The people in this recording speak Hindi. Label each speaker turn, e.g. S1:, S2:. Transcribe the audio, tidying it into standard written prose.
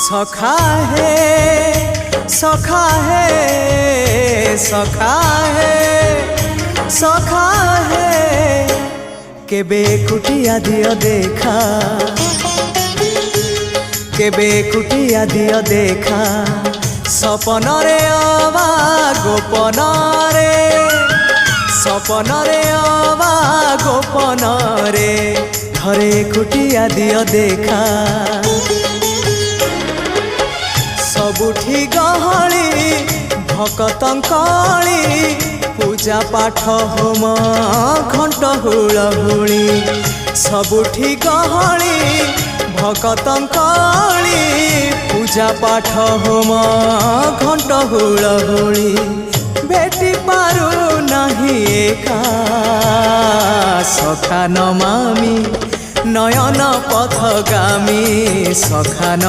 S1: सखा है सखा है सखा है सखा है केबे कुटिया दियो देखा केबे कुटिया दियो देखा सपन रे अवा गोपन रे सपन रे अवा गोपन रे थरे कुटिया दियो देखा सबुठी गहली भकतंकली पूजा पाठ होम घंट हुलहुली सबुठी गहली भकतंकली पूजा पाठ होम घंट हुलहुली भेटी पारु नहीं एका सखा नमामि नयन पथगामी सखा